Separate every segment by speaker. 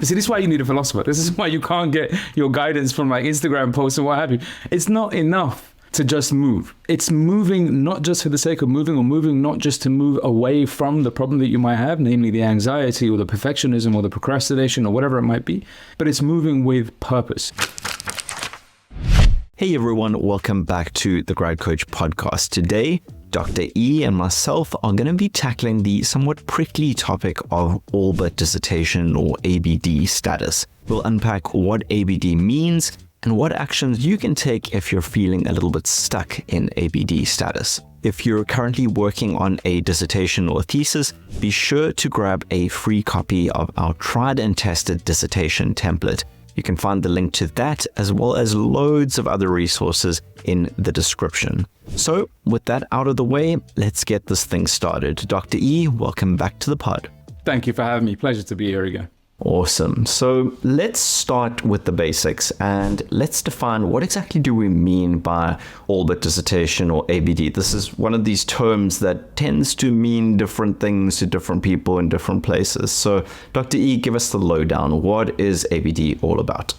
Speaker 1: See, this is why you need a philosopher. This is why you can't get your guidance from like Instagram posts and what have you. It's not enough to just move. It's moving not just for the sake of moving, or moving not just to move away from the problem that you might have, namely the anxiety or the perfectionism or the procrastination or whatever it might be, but it's moving with purpose.
Speaker 2: Hey everyone, welcome back to the Grad Coach podcast. Today, Dr. E and myself are going to be tackling the somewhat prickly topic of all but dissertation, or ABD status. We'll unpack what ABD means and what actions you can take if you're feeling a little bit stuck in ABD status. If you're currently working on a dissertation or thesis, be sure to grab a free copy of our tried and tested dissertation template. You can find the link to that, as well as loads of other resources, in the description. So with that out of the way, let's get this thing started. Dr. E, welcome back to the pod.
Speaker 1: Thank you for having me. Pleasure to be here again.
Speaker 2: Awesome. So let's start with the basics and let's define what exactly do we mean by all but dissertation, or ABD. This is one of these terms that tends to mean different things to different people in different places. So Dr. E, give us the lowdown. What is ABD all about?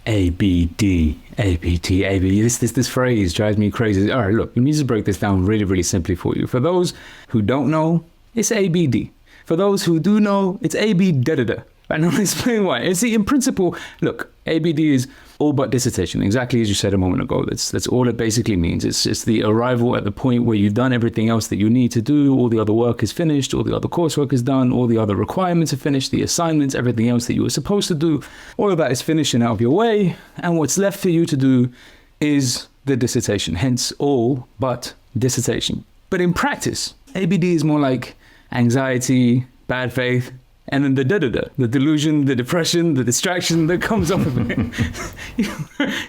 Speaker 1: ABD. This phrase drives me crazy. All right, look, let me just break this down really, really simply for you. For those who don't know, it's ABD. For those who do know, it's ABD. And I'll explain why. And see, in principle, look, ABD is all but dissertation, exactly as you said a moment ago. That's all it basically means. It's just the arrival at the point where you've done everything else that you need to do. All the other work is finished. All the other coursework is done. All the other requirements are finished. The assignments, everything else that you were supposed to do, all of that is finished and out of your way. And what's left for you to do is the dissertation, hence all but dissertation. But in practice, ABD is more like anxiety, bad faith, and then the delusion, the depression, the distraction that comes off of it.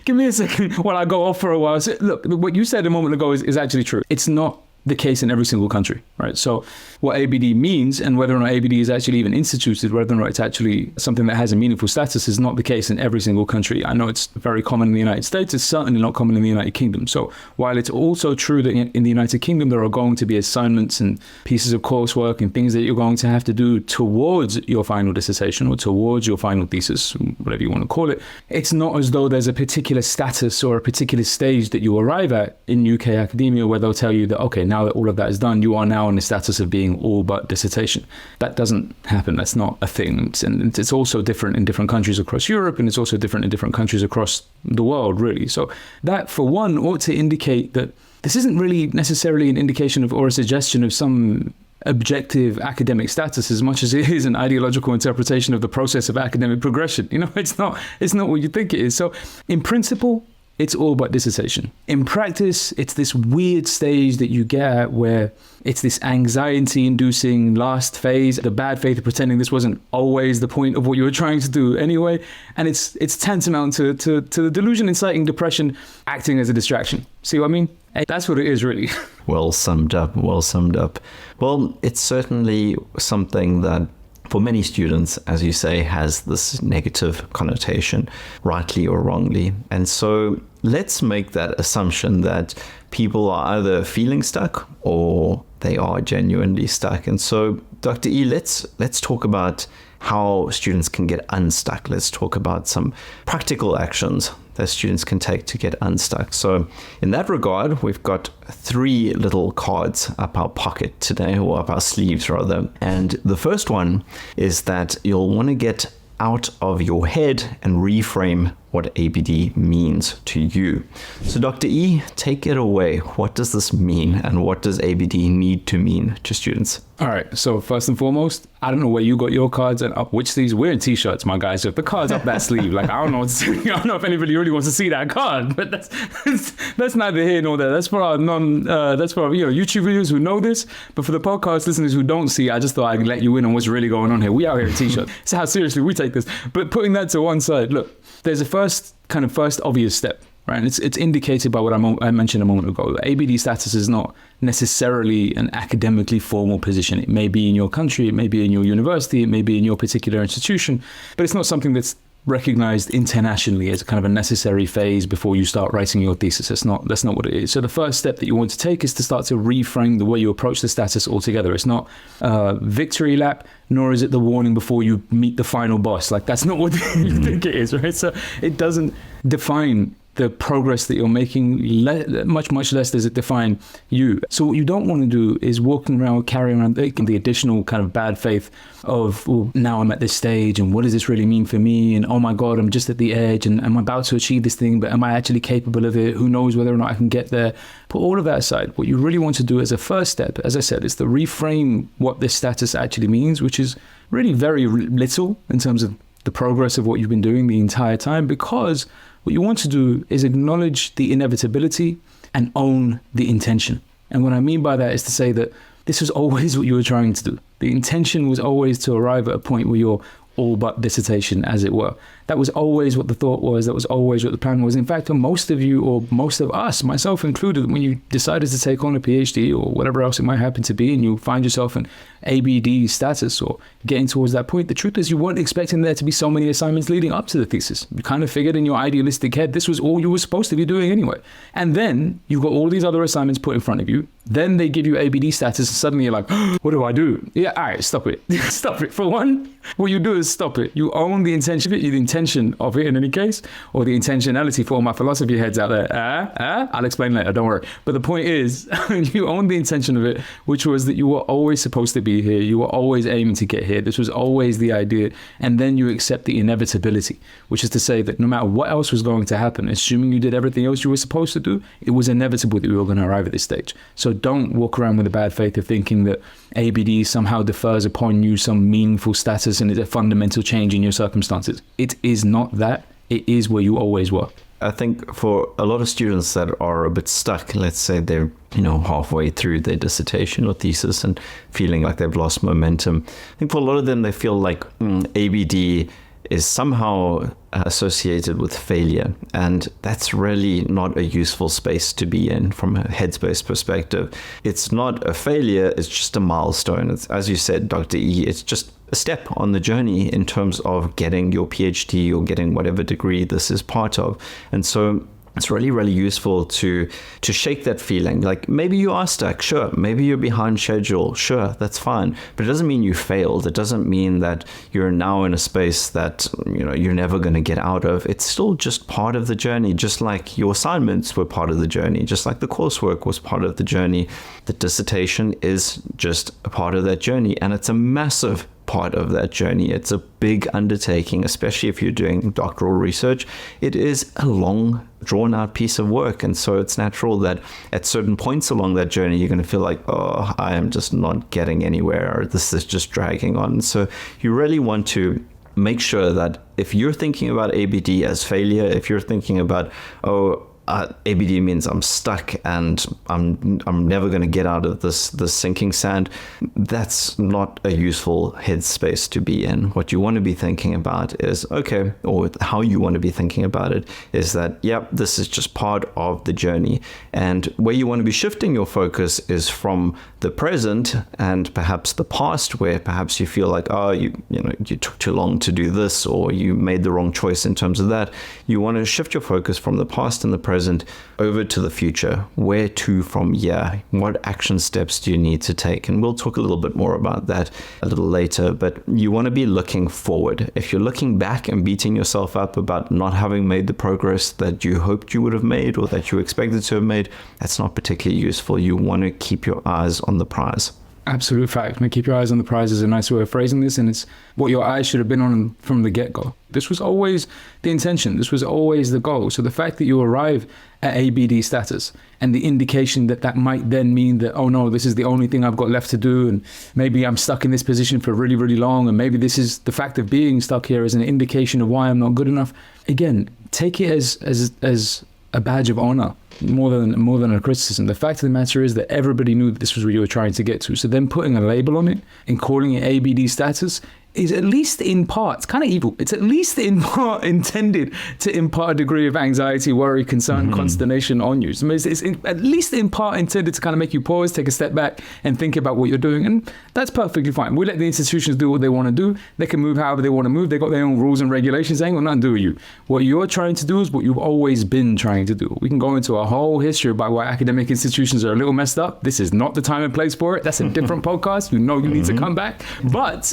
Speaker 1: Give me a second while I go off for a while. So, look, what you said a moment ago is actually true. It's not the case in every single country, right? So what ABD means, and whether or not ABD is actually even instituted, whether or not it's actually something that has a meaningful status, is not the case in every single country. I know it's very common in the United States. It's certainly not common in the United Kingdom. So while it's also true that in the United Kingdom, there are going to be assignments and pieces of coursework and things that you're going to have to do towards your final dissertation or towards your final thesis, whatever you want to call it, it's not as though there's a particular status or a particular stage that you arrive at in UK academia where they'll tell you that, okay, now that all of that is done, you are now in the status of being all but dissertation. That doesn't happen. That's not a thing. And it's also different in different countries across Europe, and it's also different in different countries across the world, really. So that, for one, ought to indicate that this isn't really necessarily an indication of, or a suggestion of, some objective academic status, as much as it is an ideological interpretation of the process of academic progression. You know, it's not what you think it is. So in principle, it's all but dissertation. In practice, it's this weird stage that you get at where it's this anxiety-inducing last phase, the bad faith of pretending this wasn't always the point of what you were trying to do anyway. And it's tantamount to the delusion inciting depression acting as a distraction. See what I mean? That's what it is, really.
Speaker 2: Well summed up. Well, it's certainly something that, for many students, as you say, has this negative connotation, rightly or wrongly. And so let's make that assumption that people are either feeling stuck or they are genuinely stuck. And so, Dr. E, let's talk about how students can get unstuck. Let's talk about some practical actions that students can take to get unstuck. So in that regard, we've got 3 little cards up our pocket today, or up our sleeves rather. And the first one is that you'll want to get out of your head and reframe what ABD means to you. So Dr. E, take it away. What does this mean, and what does ABD need to mean to students?
Speaker 1: All right. So first and foremost, I don't know where you got your cards and up which sleeves. We're in t-shirts, my guys. So if the card's up that sleeve, like, I don't know if anybody really wants to see that card, but that's neither here nor there. That's for our YouTube viewers who know this. But for the podcast listeners who don't see, I just thought I'd let you in on what's really going on here. We out here in t-shirts. It's how seriously we take this. But putting that to one side, look, there's a first obvious step, right? And it's indicated by what I mentioned a moment ago. ABD status is not necessarily an academically formal position. It may be in your country, it may be in your university, it may be in your particular institution, but it's not something that's recognized internationally as kind of a necessary phase before you start writing your thesis. That's not what it is. So the first step that you want to take is to start to reframe the way you approach the status altogether. It's not a victory lap, nor is it the warning before you meet the final boss. Like, that's not what you think it is, right? So it doesn't define the progress that you're making, much less does it define you. So what you don't want to do is walking around, carrying around the additional kind of bad faith of, well, now I'm at this stage, and what does this really mean for me? And oh my God, I'm just at the edge, and I'm about to achieve this thing, but am I actually capable of it? Who knows whether or not I can get there? Put all of that aside. What you really want to do as a first step, as I said, is to reframe what this status actually means, which is really very little in terms of the progress of what you've been doing the entire time, because what you want to do is acknowledge the inevitability and own the intention. And what I mean by that is to say that this was always what you were trying to do. The intention was always to arrive at a point where you're all but dissertation, as it were. That was always what the thought was. That was always what the plan was. In fact, for most of you, or most of us, myself included, when you decided to take on a PhD or whatever else it might happen to be, and you find yourself in ABD status or getting towards that point, the truth is you weren't expecting there to be so many assignments leading up to the thesis. You kind of figured in your idealistic head this was all you were supposed to be doing anyway. And then you've got all these other assignments put in front of you. Then they give you ABD status, and suddenly you're like, what do I do? Yeah, all right, stop it. Stop it. For one, what you do is stop it. You own the intention of it in any case, or the intentionality for all my philosophy heads out there. I'll explain later, don't worry. But the point is, you own the intention of it, which was that you were always supposed to be here. You were always aiming to get here. This was always the idea. And then you accept the inevitability, which is to say that no matter what else was going to happen, assuming you did everything else you were supposed to do, it was inevitable that you were going to arrive at this stage. So don't walk around with the bad faith of thinking that ABD somehow defers upon you some meaningful status and is a fundamental change in your circumstances. It is not that. It is where you always were.
Speaker 2: I think for a lot of students that are a bit stuck, let's say they're halfway through their dissertation or thesis and feeling like they've lost momentum, I think for a lot of them they feel like ABD is somehow associated with failure, and that's really not a useful space to be in from a headspace perspective. It's not a failure, it's just a milestone. It's, as you said, Dr. E, it's just a step on the journey in terms of getting your PhD or getting whatever degree this is part of. And so it's really, really useful to shake that feeling. Like, maybe you are stuck, sure. Maybe you're behind schedule, sure, that's fine. But it doesn't mean you failed. It doesn't mean that you're now in a space that you're never going to get out of. It's still just part of the journey, just like your assignments were part of the journey, just like the coursework was part of the journey. The dissertation is just a part of that journey, and it's a massive part of that journey. It's a big undertaking, especially if you're doing doctoral research. It is a long, drawn out piece of work. And so it's natural that at certain points along that journey, you're going to feel like, oh, I am just not getting anywhere, or this is just dragging on. So you really want to make sure that if you're thinking about ABD as failure, if you're thinking about, ABD means I'm stuck and I'm never going to get out of this sinking sand, that's not a useful headspace to be in. What you want to be thinking about is, okay, or how you want to be thinking about it is that, yep, this is just part of the journey. And where you want to be shifting your focus is from the present and perhaps the past, where perhaps you feel like, you took too long to do this, or you made the wrong choice in terms of that. You want to shift your focus from the past and the present over to the future. Where to from here? What action steps do you need to take? And we'll talk a little bit more about that a little later, but you want to be looking forward. If you're looking back and beating yourself up about not having made the progress that you hoped you would have made or that you expected to have made, that's not particularly useful. You want to keep your eyes on the prize.
Speaker 1: Absolute fact. Keep your eyes on the prize is a nice way of phrasing this, and it's what your eyes should have been on from the get-go. This was always the intention. This was always the goal. So the fact that you arrive at ABD status and the indication that might then mean that, oh no, this is the only thing I've got left to do, and maybe I'm stuck in this position for really, really long, and maybe this is the fact of being stuck here as an indication of why I'm not good enough. Again, take it as a badge of honor more than a criticism. The fact of the matter is that everybody knew that this was what you were trying to get to. So then putting a label on it and calling it ABD status is at least in part, it's kind of evil. It's at least in part intended to impart a degree of anxiety, worry, concern, consternation on you. So it's at least in part intended to kind of make you pause, take a step back and think about what you're doing. And that's perfectly fine. We let the institutions do what they want to do. They can move however they want to move. They got their own rules and regulations. They ain't got nothing to do with you. What you're trying to do is what you've always been trying to do. We can go into a whole history about why academic institutions are a little messed up. This is not the time and place for it. That's a different podcast. You know you need to come back. But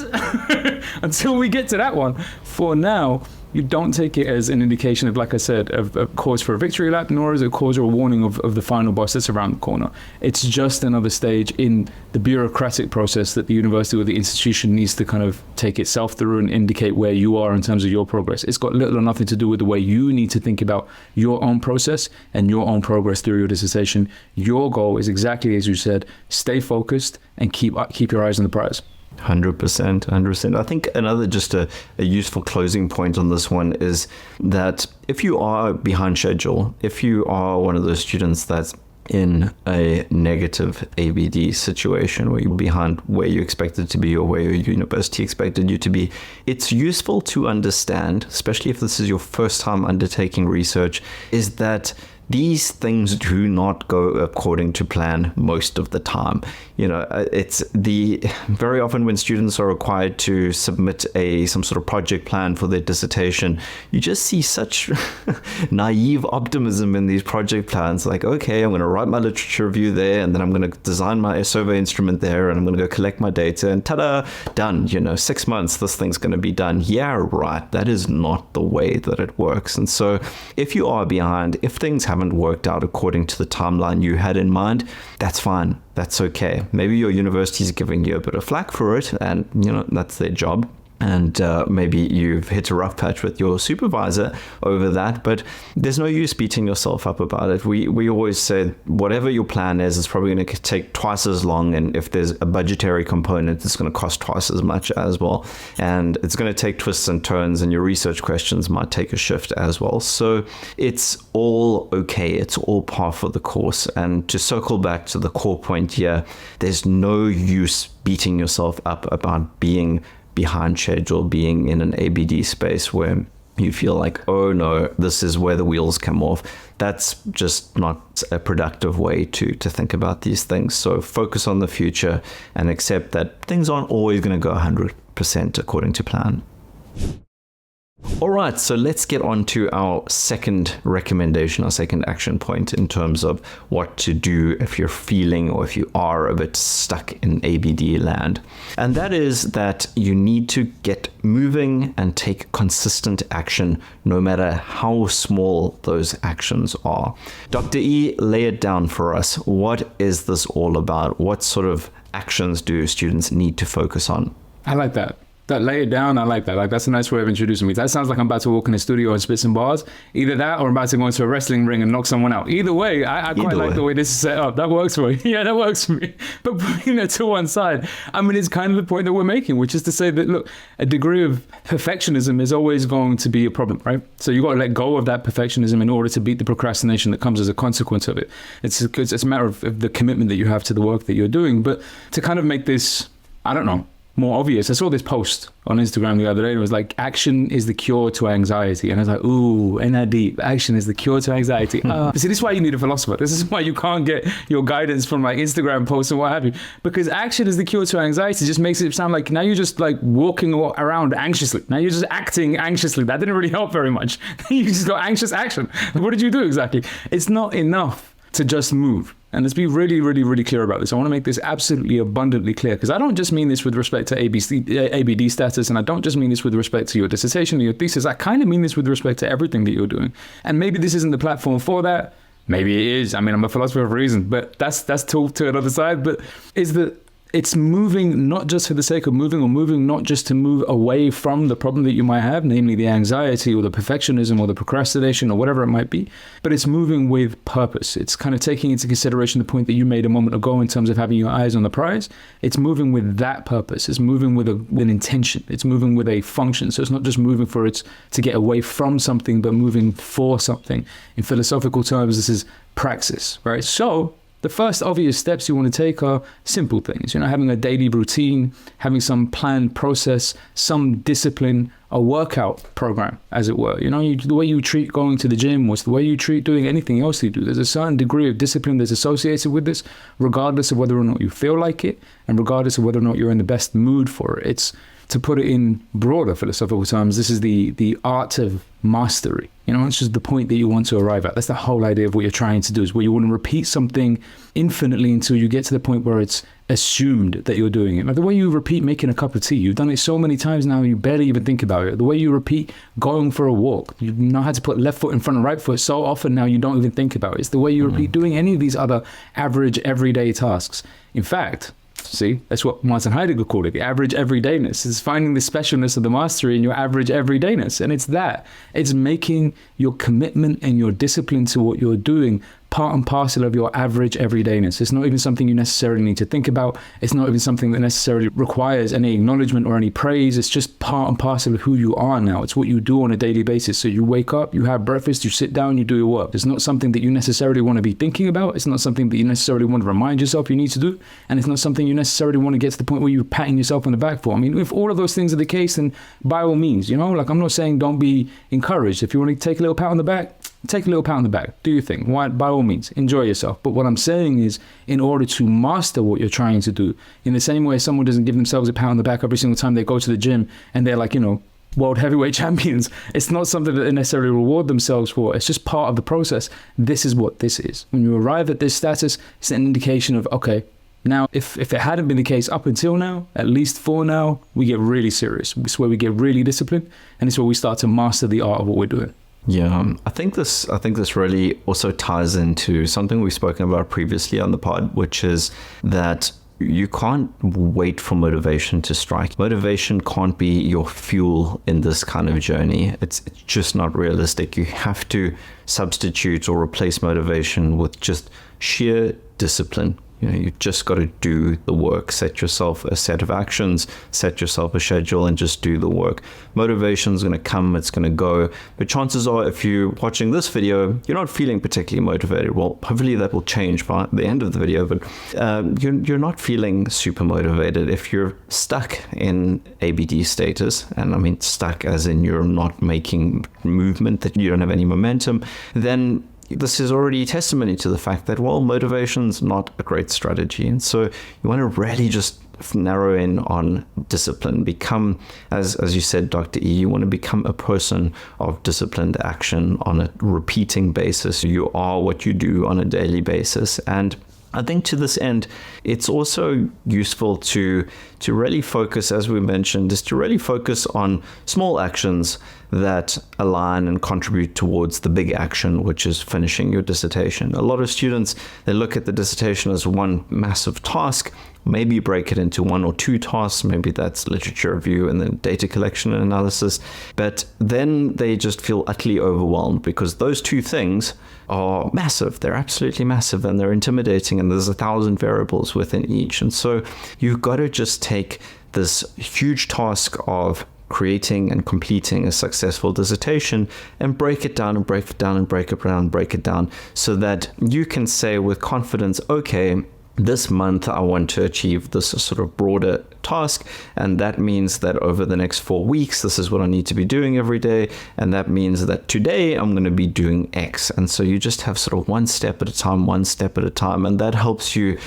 Speaker 1: until we get to that one, for now, you don't take it as an indication of, like I said, of a cause for a victory lap, nor is it a cause or a warning of the final boss that's around the corner. It's just another stage in the bureaucratic process that the university or the institution needs to kind of take itself through and indicate where you are in terms of your progress. It's got little or nothing to do with the way you need to think about your own process and your own progress through your dissertation. Your goal is exactly as you said, stay focused and keep your eyes on the prize.
Speaker 2: 100%. I think another just a useful closing point on this one is that if you are behind schedule, if you are one of those students that's in a negative ABD situation where you're behind where you expected to be or where your university expected you to be, it's useful to understand, especially if this is your first time undertaking research, is that these things do not go according to plan most of the time. It's very often when students are required to submit some sort of project plan for their dissertation, you just see such naive optimism in these project plans. Like, okay, I'm going to write my literature review there, and then I'm going to design my survey instrument there, and I'm going to go collect my data, and ta-da, done. 6 months, this thing's going to be done. Yeah, right. That is not the way that it works. And so if you are behind, if things haven't worked out according to the timeline you had in mind, that's fine. That's okay. Maybe your university is giving you a bit of flack for it, and that's their job. And maybe you've hit a rough patch with your supervisor over that, but there's no use beating yourself up about it. We always say whatever your plan is, it's probably going to take twice as long, and if there's a budgetary component, it's going to cost twice as much as well. And it's going to take twists and turns, and your research questions might take a shift as well. So it's all okay. It's all par for the course. And to circle back to the core point here, there's no use beating yourself up about being behind schedule, being in an ABD space where you feel like, oh no, this is where the wheels come off. That's just not a productive way to think about these things. So focus on the future and accept that things aren't always going to go 100% according to plan. All right, so let's get on to our second recommendation, our second action point in terms of what to do if you're feeling or if you are a bit stuck in ABD land. And that is that you need to get moving and take consistent action, no matter how small those actions are. Dr. E, lay it down for us. What is this all about? What sort of actions do students need to focus on?
Speaker 1: I like that. Lay it down. I like that. That's a nice way of introducing me. That sounds like I'm about to walk in the studio and spit some bars. Either that or I'm about to go into a wrestling ring and knock someone out. Either way, I quite like the way this is set up. That works for me. Yeah, that works for me. But putting that to one side, it's kind of the point that we're making, which is to say that, look, a degree of perfectionism is always going to be a problem, right? So you got to let go of that perfectionism in order to beat the procrastination that comes as a consequence of it. It's a matter of the commitment that you have to the work that you're doing. But to kind of make this, I don't know, more obvious. I saw this post on Instagram the other day. It was like, action is the cure to anxiety. And I was like, ooh, ain't that deep? Action is the cure to anxiety. See, this is why you need a philosopher. This is why you can't get your guidance from like Instagram posts and what have you. Because action is the cure to anxiety just makes it sound like now you're just like walking around anxiously. Now you're just acting anxiously. That didn't really help very much. You just got anxious action. What did you do exactly? It's not enough to just move. And let's be really, really, really clear about this. I want to make this absolutely abundantly clear, because I don't just mean this with respect to ABD status, and I don't just mean this with respect to your dissertation or your thesis. I kind of mean this with respect to everything that you're doing. And maybe this isn't the platform for that. Maybe it is. I'm a philosopher of reason, but that's talk to another side. But is that it's moving not just for the sake of moving, or moving not just to move away from the problem that you might have, namely the anxiety or the perfectionism or the procrastination or whatever it might be, but it's moving with purpose. It's kind of taking into consideration the point that you made a moment ago in terms of having your eyes on the prize. It's moving with that purpose. It's moving with an intention. It's moving with a function. So it's not just moving for it to get away from something, but moving for something. In philosophical terms, this is praxis, right? So The first obvious steps you want to take are simple things, having a daily routine, having some planned process, some discipline, a workout program, as it were. The way you treat going to the gym, or the way you treat doing anything else you do. There's a certain degree of discipline that's associated with this, regardless of whether or not you feel like it, and regardless of whether or not you're in the best mood for it. It's, to put it in broader philosophical terms, this is the art of mastery. It's just the point that you want to arrive at. That's the whole idea of what you're trying to do, is where you want to repeat something infinitely until you get to the point where it's assumed that you're doing it. Like the way you repeat making a cup of tea, you've done it so many times now you barely even think about it. The way you repeat going for a walk, you know how to put left foot in front of right foot so often now you don't even think about it. It's the way you repeat doing any of these other average everyday tasks. In fact, see, that's what Martin Heidegger called it, the average everydayness. It's finding the specialness of the mastery in your average everydayness. And it's making your commitment and your discipline to what you're doing part and parcel of your average everydayness. It's not even something you necessarily need to think about. It's not even something that necessarily requires any acknowledgement or any praise. It's just part and parcel of who you are now. It's what you do on a daily basis. So you wake up, you have breakfast, you sit down, you do your work. It's not something that you necessarily want to be thinking about. It's not something that you necessarily want to remind yourself you need to do. And it's not something you necessarily want to get to the point where you're patting yourself on the back for. I mean, if all of those things are the case, then by all means, I'm not saying don't be encouraged. If you want to take a little pat on the back, take a little pat on the back. Do your thing. Why? By all means, enjoy yourself. But what I'm saying is, in order to master what you're trying to do, in the same way someone doesn't give themselves a pat on the back every single time they go to the gym and they're like, world heavyweight champions. It's not something that they necessarily reward themselves for. It's just part of the process. This is what this is. When you arrive at this status, it's an indication of, okay, now, if it hadn't been the case up until now, at least for now, we get really serious. It's where we get really disciplined, and it's where we start to master the art of what we're doing.
Speaker 2: Yeah, I think this really also ties into something we've spoken about previously on the pod, which is that you can't wait for motivation to strike. Motivation can't be your fuel in this kind of journey. It's just not realistic. You have to substitute or replace motivation with just sheer discipline. You just got to do the work, set yourself a set of actions, set yourself a schedule, and just do the work. Motivation is going to come, it's going to go. But chances are, if you're watching this video, you're not feeling particularly motivated. Well, hopefully that will change by the end of the video, but you're not feeling super motivated. If you're stuck in ABD status, and I mean stuck as in you're not making movement, that you don't have any momentum, then this is already testimony to the fact that, well, motivation's not a great strategy. And so you want to really just narrow in on discipline. Become, as you said, Dr. E, you want to become a person of disciplined action on a repeating basis. You are what you do on a daily basis. And I think to this end, it's also useful to really focus, as we mentioned, is to really focus on small actions that align and contribute towards the big action, which is finishing your dissertation. A lot of students, they look at the dissertation as one massive task. Maybe break it into one or two tasks. Maybe that's literature review and then data collection and analysis. But then they just feel utterly overwhelmed because those two things are massive. They're absolutely massive and they're intimidating, and there's 1,000 variables within each. And so you've got to just take this huge task of creating and completing a successful dissertation and break it down and break it down and break it down and break it down so that you can say with confidence, okay, this month I want to achieve this sort of broader task, and that means that over the next 4 weeks this is what I need to be doing every day, and that means that today I'm going to be doing X. And so you just have sort of one step at a time, and that helps you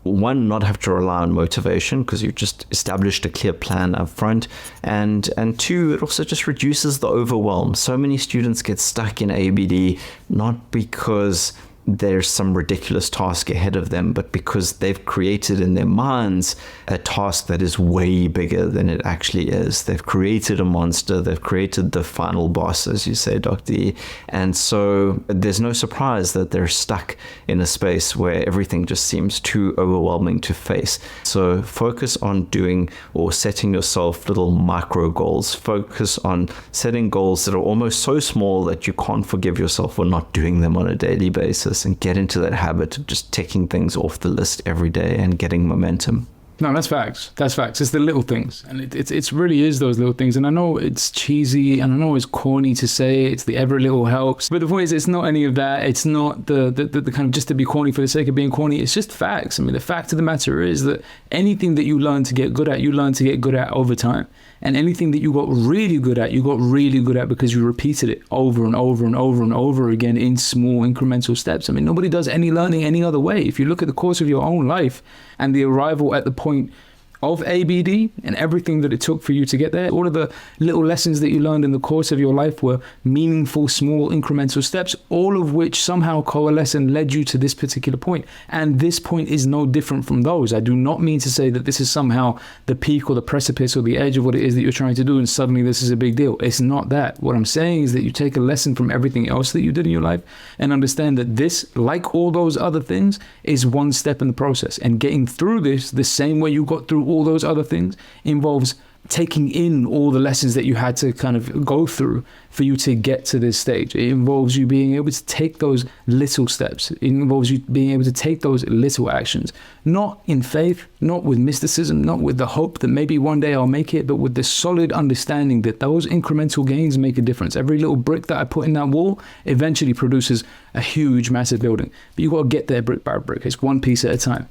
Speaker 2: one, not have to rely on motivation because you've just established a clear plan up front, and two, it also just reduces the overwhelm. So many students get stuck in ABD not because there's some ridiculous task ahead of them, but because they've created in their minds a task that is way bigger than it actually is. They've created a monster, they've created the final boss, as you say, Dr. E. And so there's no surprise that they're stuck in a space where everything just seems too overwhelming to face. So focus on doing or setting yourself little micro goals. Focus on setting goals that are almost so small that you can't forgive yourself for not doing them on a daily basis, and get into that habit of just ticking things off the list every day and getting momentum.
Speaker 1: No, that's facts. That's facts. It's the little things. And it really is those little things. And I know it's cheesy and I know it's corny to say it's the every little helps. But the point is, it's not any of that. It's not the kind of just to be corny for the sake of being corny. It's just facts. I mean, the fact of the matter is that anything that you learn to get good at, you learn to get good at over time. And anything that you got really good at, you got really good at because you repeated it over and over and over and over again in small incremental steps. I mean, nobody does any learning any other way. If you look at the course of your own life and the arrival at the point of ABD and everything that it took for you to get there, all of the little lessons that you learned in the course of your life were meaningful, small, incremental steps, all of which somehow coalesce and led you to this particular point. And this point is no different from those. I do not mean to say that this is somehow the peak or the precipice or the edge of what it is that you're trying to do and suddenly this is a big deal. It's not that. What I'm saying is that you take a lesson from everything else that you did in your life and understand that this, like all those other things, is one step in the process. And getting through this the same way you got through all those other things involves taking in all the lessons that you had to kind of go through for you to get to this stage. It involves you being able to take those little steps. It involves you being able to take those little actions, not in faith, not with mysticism, not with the hope that maybe one day I'll make it, but with the solid understanding that those incremental gains make a difference. Every little brick that I put in that wall eventually produces a huge, massive building. But you've got to get there brick by brick. It's one piece at a time.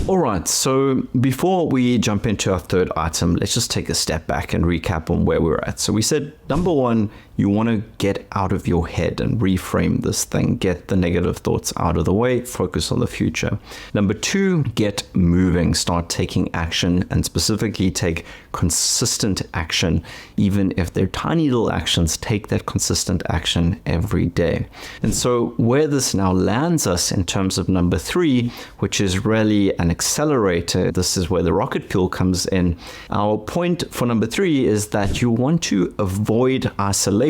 Speaker 2: All right, so before we jump into our third item, let's just take a step back and recap on where we're at. So we said, number one, you want to get out of your head and reframe this thing, get the negative thoughts out of the way, focus on the future. Number two, get moving, start taking action, and specifically take consistent action. Even if they're tiny little actions, take that consistent action every day. And so where this now lands us in terms of number three, which is really an accelerator, this is where the rocket fuel comes in. Our point for number three is that you want to avoid isolation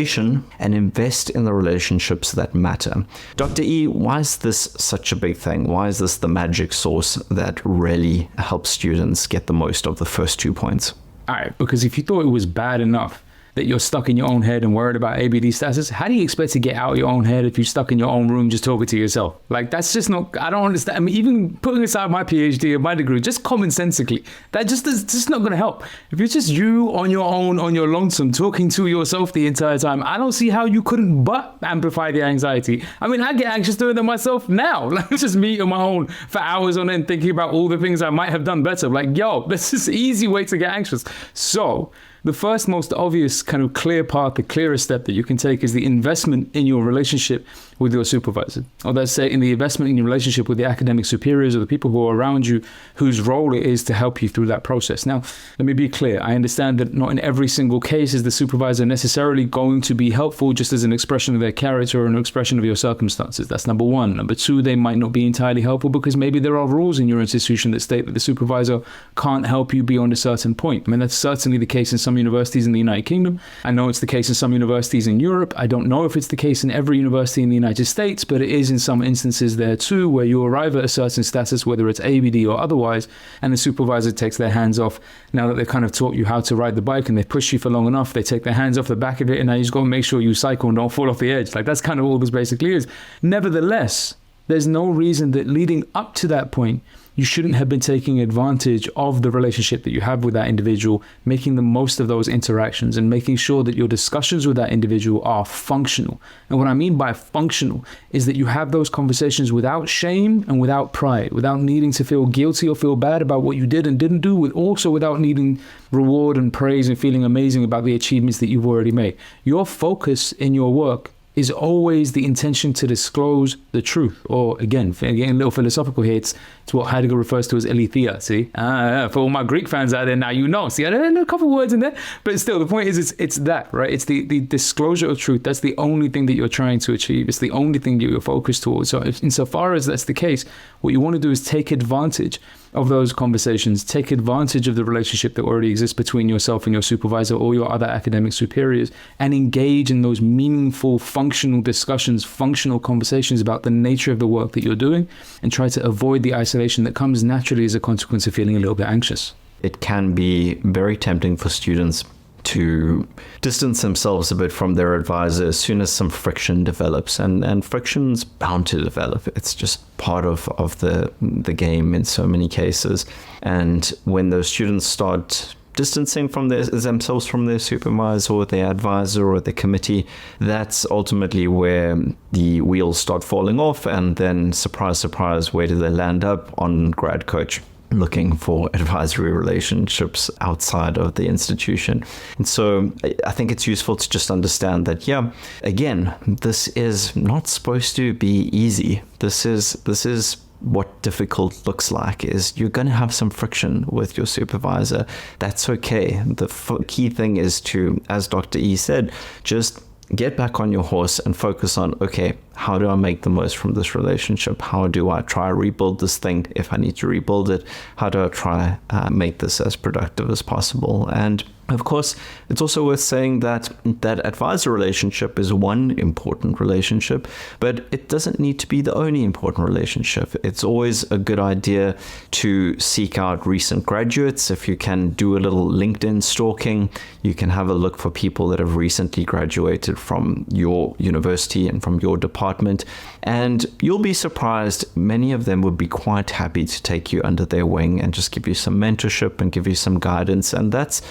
Speaker 2: and invest in the relationships that matter. Dr. E, why is this such a big thing? Why is this the magic sauce that really helps students get the most of the first 2 points?
Speaker 1: All right, because if you thought it was bad enough that you're stuck in your own head and worried about ABD status, how do you expect to get out of your own head if you're stuck in your own room just talking to yourself? Like, that's just not, I don't understand. I mean, even putting aside my PhD and my degree, just commonsensically, that just is just not going to help. If it's just you on your own, on your lonesome, talking to yourself the entire time, I don't see how you couldn't but amplify the anxiety. I mean, I get anxious doing that myself now. Like, it's just me on my own for hours on end thinking about all the things I might have done better. Like, yo, this is an easy way to get anxious. So the first most obvious kind of clear path, the clearest step that you can take is the investment in your relationship with your supervisor. Or let's say in the investment in your relationship with the academic superiors or the people who are around you whose role it is to help you through that process. Now, let me be clear. I understand that not in every single case is the supervisor necessarily going to be helpful just as an expression of their character or an expression of your circumstances. That's number one. Number two, they might not be entirely helpful because maybe there are rules in your institution that state that the supervisor can't help you beyond a certain point. I mean, that's certainly the case in some universities in the United Kingdom. I know it's the case in some universities in Europe. I don't know if it's the case in every university in the United States, but it is in some instances there too, where you arrive at a certain status, whether it's ABD or otherwise, and the supervisor takes their hands off. Now that they've kind of taught you how to ride the bike and they've pushed you for long enough, they take their hands off the back of it, and now you just got to make sure you cycle and don't fall off the edge. Like, that's kind of all this basically is. Nevertheless, there's no reason that leading up to that point, you shouldn't have been taking advantage of the relationship that you have with that individual, making the most of those interactions and making sure that your discussions with that individual are functional. And what I mean by functional is that you have those conversations without shame and without pride, without needing to feel guilty or feel bad about what you did and didn't do, also without needing reward and praise and feeling amazing about the achievements that you've already made. Your focus in your work is always the intention to disclose the truth. Or again, getting a little philosophical here, it's what Heidegger refers to as aletheia, see? For all my Greek fans out there now, you know. See, I don't know a couple words in there, but still, the point is it's that, right? It's the disclosure of truth. That's the only thing that you're trying to achieve. It's the only thing that you're focused towards. So insofar as that's the case, what you want to do is take advantage of those conversations, take advantage of the relationship that already exists between yourself and your supervisor or your other academic superiors, and engage in those meaningful, functional discussions, functional conversations about the nature of the work that you're doing, and try to avoid the isolation that comes naturally as a consequence of feeling a little bit anxious.
Speaker 2: It can be very tempting for students to distance themselves a bit from their advisor as soon as some friction develops, and friction's bound to develop. It's just part of the game in so many cases. And when those students start distancing from themselves from their supervisor or their advisor or the committee, that's ultimately where the wheels start falling off. And then, surprise, surprise, where do they land up? On Grad Coach, looking for advisory relationships outside of the institution. And so I think it's useful to just understand that, yeah, again, this is not supposed to be easy. This is what difficult looks like. Is you're going to have some friction with your supervisor. That's okay. The key thing is to, as Dr. E said, just get back on your horse and focus on, okay, how do I make the most from this relationship? How do I try rebuild this thing if I need to rebuild it? How do I try make this as productive as possible? And of course, it's also worth saying that that advisor relationship is one important relationship, but it doesn't need to be the only important relationship. It's always a good idea to seek out recent graduates. If you can do a little LinkedIn stalking, you can have a look for people that have recently graduated from your university and from your department, and you'll be surprised. Many of them would be quite happy to take you under their wing and just give you some mentorship and give you some guidance. And that's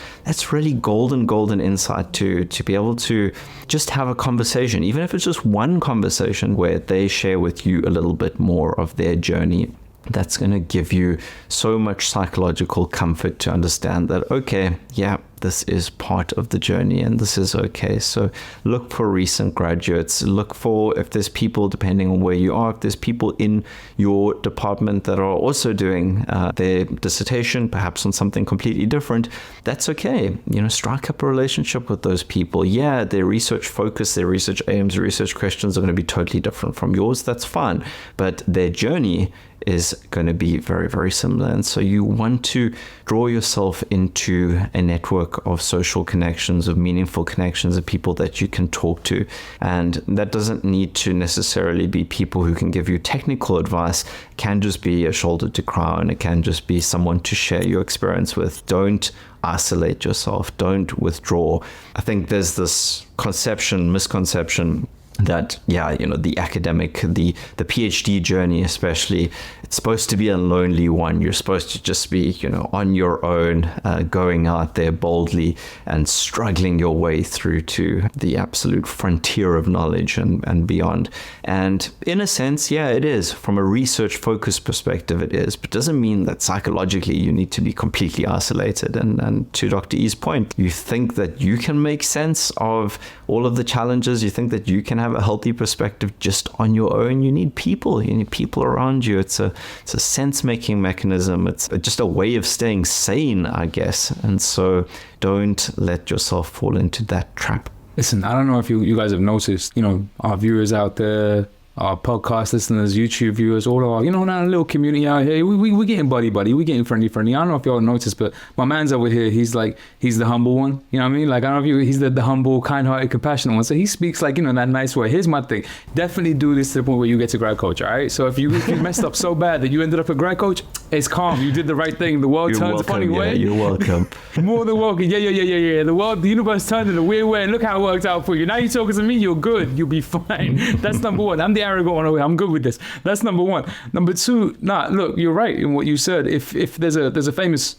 Speaker 2: really golden insight to be able to just have a conversation, even if it's just one conversation where they share with you a little bit more of their journey. That's going to give you so much psychological comfort to understand that, okay, yeah, this is part of the journey and this is okay. So look for recent graduates. Look for, if there's people, depending on where you are, if there's people in your department that are also doing their dissertation, perhaps on something completely different, that's okay. Strike up a relationship with those people. Yeah, their research focus, their research aims, research questions are going to be totally different from yours. That's fine. But their journey is going to be very, very similar. And so you want to draw yourself into a network of social connections, of meaningful connections, of people that you can talk to. And that doesn't need to necessarily be people who can give you technical advice. It can just be a shoulder to cry on. It can just be someone to share your experience with. Don't isolate yourself. Don't withdraw. I think there's this misconception that, the academic, the PhD journey especially, it's supposed to be a lonely one. You're supposed to just be, on your own, going out there boldly and struggling your way through to the absolute frontier of knowledge and beyond. And in a sense, yeah, it is. From a research focused perspective, it is. But it doesn't mean that psychologically you need to be completely isolated. And to Dr. E's point, you think that you can make sense of all of the challenges. You think that you can have a healthy perspective just on your own. You need people. You need people around you. It's a sense-making mechanism. It's just a way of staying sane, I guess. And so don't let yourself fall into that trap.
Speaker 1: Listen, I don't know if you guys have noticed, our viewers out there, our podcast listeners, YouTube viewers, all of our, our little community out here, we're getting buddy, we're getting friendly. I don't know if y'all noticed, but my man's over here, he's the humble one, you know what I mean? Like, I don't know if he's the humble, kind-hearted, compassionate one. So he speaks like, that nice way. Here's my thing. Definitely do this to the point where you get to Grad Coach, all right? So if you messed up so bad that you ended up at Grad Coach, it's calm. You did the right thing. The world turns a funny way.
Speaker 2: You're welcome.
Speaker 1: More than welcome. Yeah. The universe turned in a weird way, and look how it worked out for you. Now you're talking to me, you're good. You'll be fine. That's number one. I'm the arrogant one away. I'm good with this. That's number one. Number two, look, you're right in what you said. If there's a famous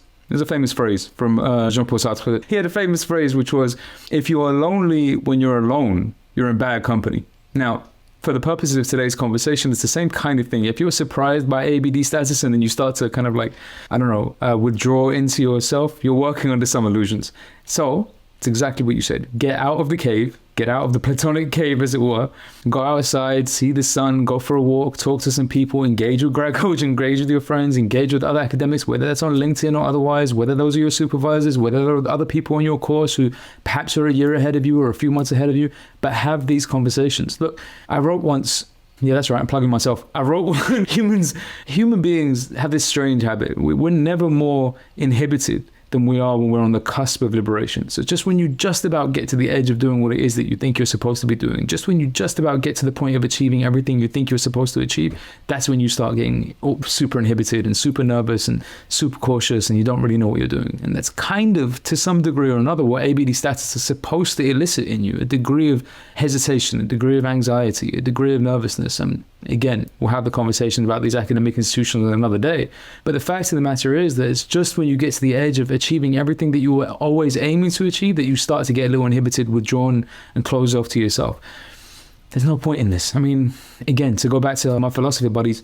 Speaker 1: phrase from Jean-Paul Sartre. He had a famous phrase which was, if you are lonely when you're alone, you're in bad company. Now, for the purposes of today's conversation, it's the same kind of thing. If you're surprised by ABD status and then you start to kind of withdraw into yourself, you're working under some illusions. So it's exactly what you said. Get out of the cave. Get out of the platonic cave, as it were. Go outside, see the sun, go for a walk, talk to some people, engage with Grad Coach, engage with your friends, engage with other academics, whether that's on LinkedIn or otherwise, whether those are your supervisors, whether there are other people on your course who perhaps are a year ahead of you or a few months ahead of you, but have these conversations. Look, I wrote once, yeah, that's right, I'm plugging myself. I wrote, human beings have this strange habit. We're never more inhibited than we are when we're on the cusp of liberation. So just when you just about get to the edge of doing what it is that you think you're supposed to be doing, just when you just about get to the point of achieving everything you think you're supposed to achieve, that's when you start getting super inhibited and super nervous and super cautious, and you don't really know what you're doing. And that's kind of, to some degree or another, what ABD status is supposed to elicit in you: a degree of hesitation, a degree of anxiety, a degree of nervousness. And again, we'll have the conversation about these academic institutions on another day. But the fact of the matter is that it's just when you get to the edge of achieving everything that you were always aiming to achieve that you start to get a little inhibited, withdrawn, and closed off to yourself. There's no point in this. I mean, again, to go back to my philosophy buddies,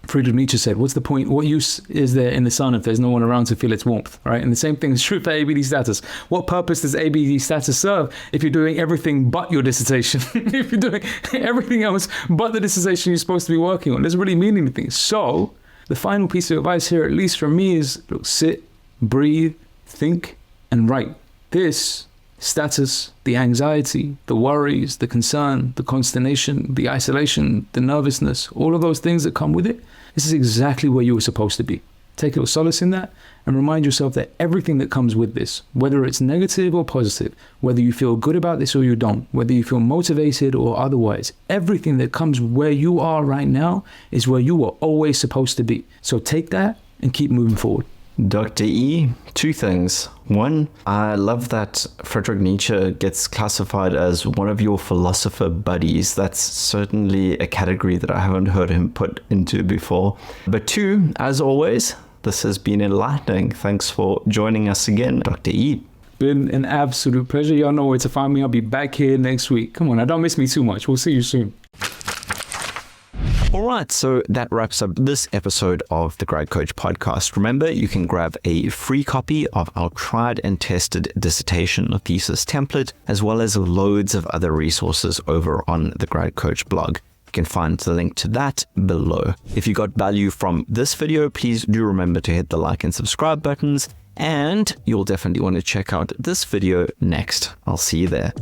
Speaker 1: Friedrich Nietzsche said, what's the point? What use is there in the sun if there's no one around to feel its warmth, right? And the same thing is true for ABD status. What purpose does ABD status serve if you're doing everything but your dissertation? If you're doing everything else but the dissertation you're supposed to be working on? It doesn't really mean anything. So the final piece of advice here, at least from me, is look, sit, breathe, think, and write. This status, the anxiety, the worries, the concern, the consternation, the isolation, the nervousness, all of those things that come with it, this is exactly where you were supposed to be. Take a little solace in that and remind yourself that everything that comes with this, whether it's negative or positive, whether you feel good about this or you don't, whether you feel motivated or otherwise, everything that comes where you are right now is where you were always supposed to be. So take that and keep moving forward.
Speaker 2: Dr. E, two things. One, I love that Friedrich Nietzsche gets classified as one of your philosopher buddies. That's certainly a category that I haven't heard him put into before. But two, as always, this has been enlightening. Thanks for joining us again, Dr. E.
Speaker 1: Been an absolute pleasure. Y'all know where to find me. I'll be back here next week. Come on, now don't miss me too much. We'll see you soon.
Speaker 2: All right, so that wraps up this episode of the Grad Coach podcast. Remember, you can grab a free copy of our tried and tested dissertation or thesis template, as well as loads of other resources over on the Grad Coach blog. You can find the link to that below. If you got value from this video, please do remember to hit the like and subscribe buttons, and you'll definitely want to check out this video next. I'll see you there.